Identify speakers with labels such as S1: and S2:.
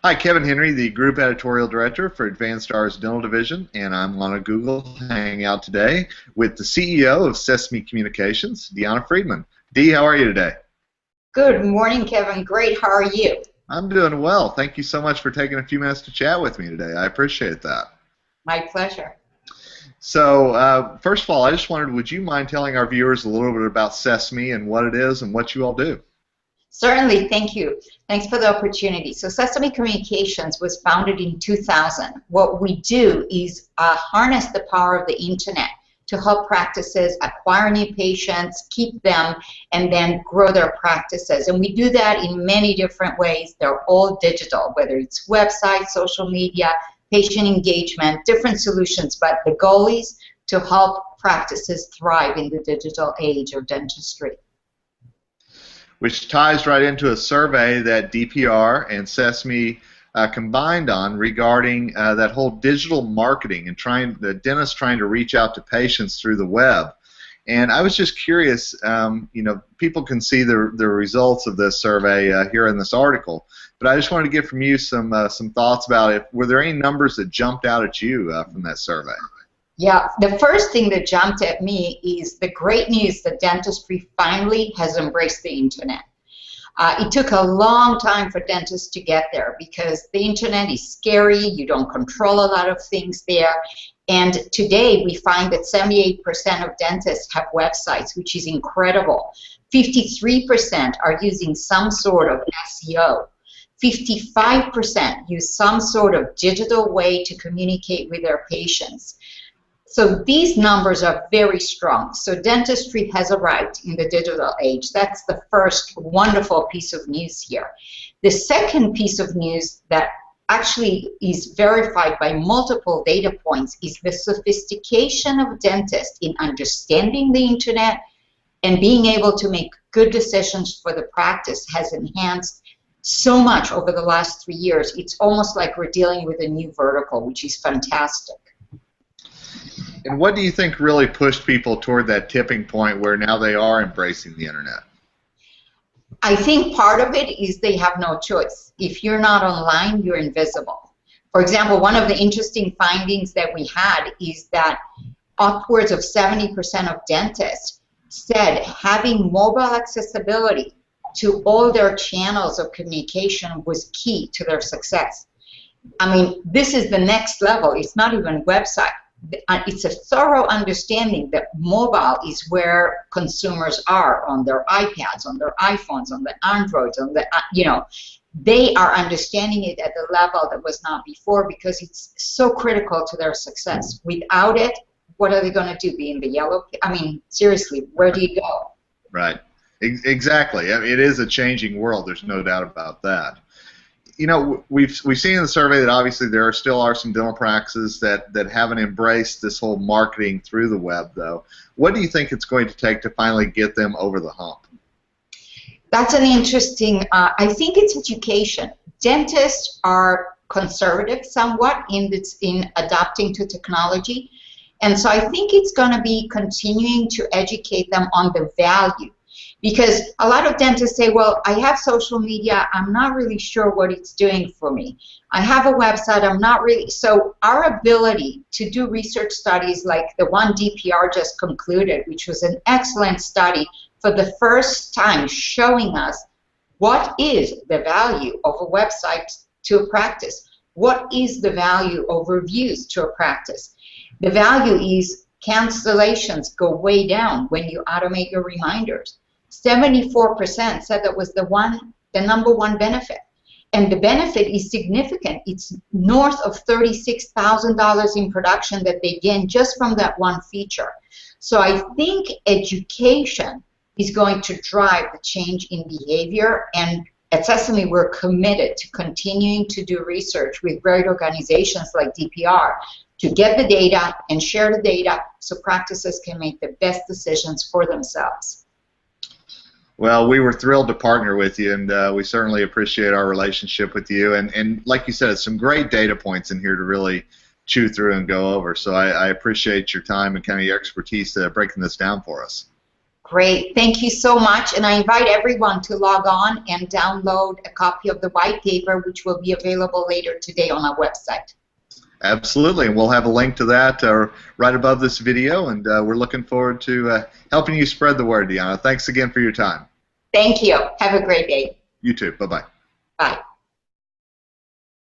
S1: Hi, Kevin Henry, the Group Editorial Director for Advanstar's Dental Division, and I'm on a Google Hangout today with the CEO of Sesame Communications, Diana Friedman. Dee, how are you today?
S2: Good morning, Kevin. Great. How are you?
S1: I'm doing well. Thank you so much for taking a few minutes to chat with me today. I appreciate that.
S2: My pleasure.
S1: So, first of all, I just wondered, would you mind telling our viewers a little bit about Sesame and what it is and what you all do?
S2: Certainly. Thank you. Thanks for the opportunity. So Sesame Communications was founded in 2000. What we do is harness the power of the internet to help practices acquire new patients, keep them, and then grow their practices. And we do that in many different ways. They're all digital, whether it's websites, social media, patient engagement, different solutions. But the goal is to help practices thrive in the digital age of dentistry.
S1: Which ties right into a survey that DPR and Sesame combined on regarding that whole digital marketing and the dentists trying to reach out to patients through the web. And I was just curious, people can see the results of this survey here in this article, but I just wanted to get from you some thoughts about it. Were there any numbers that jumped out at you from that survey?
S2: Yeah, the first thing that jumped at me is the great news that dentistry finally has embraced the internet. It took a long time for dentists to get there because the internet is scary, you don't control a lot of things there, and today we find that 78% of dentists have websites, which is incredible. 53% are using some sort of SEO. 55% use some sort of digital way to communicate with their patients. So these numbers are very strong. So dentistry has arrived in the digital age. That's the first wonderful piece of news here. The second piece of news that actually is verified by multiple data points is the sophistication of dentists in understanding the internet and being able to make good decisions for the practice has enhanced so much over the last 3 years. It's almost like we're dealing with a new vertical, which is fantastic.
S1: And what do you think really pushed people toward that tipping point where now they are embracing the internet?
S2: I think part of it is they have no choice. If you're not online, you're invisible. For example, one of the interesting findings that we had is that upwards of 70% of dentists said having mobile accessibility to all their channels of communication was key to their success. I mean, this is the next level. It's not even website. It's a thorough understanding that mobile is where consumers are on their iPads, on their iPhones, on the Androids, on the, they are understanding it at the level that was not before because it's so critical to their success. Without it, what are they going to do? Be in the yellow? I mean, seriously, where do you go?
S1: Right. Exactly. I mean, it is a changing world. There's no doubt about that. We've seen in the survey that obviously there still are some dental practices that haven't embraced this whole marketing through the web, though. What do you think it's going to take to finally get them over the hump?
S2: That's an interesting, I think it's education. Dentists are conservative somewhat in adapting to technology, and so I think it's going to be continuing to educate them on the value. Because a lot of dentists say, well, I have social media, I'm not really sure what it's doing for me. I have a website, I'm not really. So our ability to do research studies like the one DPR just concluded, which was an excellent study for the first time showing us what is the value of a website to a practice. What is the value of reviews to a practice? The value is cancellations go way down when you automate your reminders. 74% said that was the number one benefit. And the benefit is significant. It's north of $36,000 in production that they gain just from that one feature. So I think education is going to drive the change in behavior. And at Sesame, we're committed to continuing to do research with great organizations like DPR to get the data and share the data so practices can make the best decisions for themselves.
S1: Well, we were thrilled to partner with you, and we certainly appreciate our relationship with you. And like you said, some great data points in here to really chew through and go over. So I appreciate your time and kind of your expertise breaking this down for us.
S2: Great. Thank you so much. And I invite everyone to log on and download a copy of the white paper, which will be available later today on our website.
S1: Absolutely, and we'll have a link to that right above this video, and we're looking forward to helping you spread the word, Diana. Thanks again for your time.
S2: Thank you. Have a great day.
S1: You too. Bye-bye.
S2: Bye.